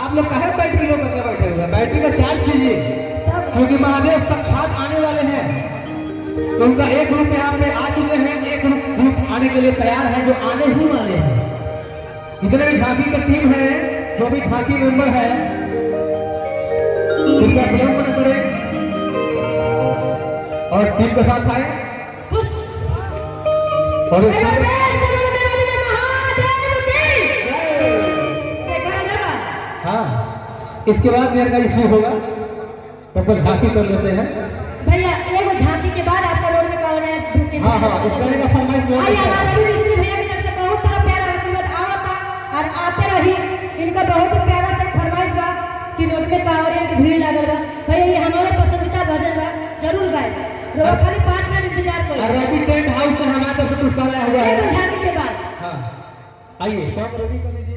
आप लोग कहे बैटरी लो करके बैठे हुए, बैटरी का चार्ज कीजिए, क्योंकि महादेव साक्षात आने वाले हैं। तो उनका एक ग्रुप यहाँ पे आ चुके हैं, एक ग्रुप आने के लिए तैयार है, जो आने ही वाले हैं। इतने भी झांकी की टीम है, जो भी झांकी मेंबर है, कृपया विलंब न करें और टीम के साथ आए और हाँ, इसके बाद मेरे का शुरू होगा, तब तक झांकी कर लेते हैं भैया। एक झांकी के बाद आपका रोड में कौन है? हाँ हाँ, इस तरह का फरमाइश भैया की तरफ से बहुत सारा प्यार आशीर्वाद आवता और आते रही। इनका बहुत ही प्यारा सा एक फरमाइश बा कि रोड में कांवरियन की भीड़ लागल बा। भैया ये हमारे पसंदीदा भजन बा, जरूर गाए। रोज खाली 5 मिनट इंतजार करो। रवि टेंट हाउस से हमारे तरफ से पुरस्कार आया हुआ है। झांकी के बाद हाँ आइए सॉन्ग रेडी कर लीजिए।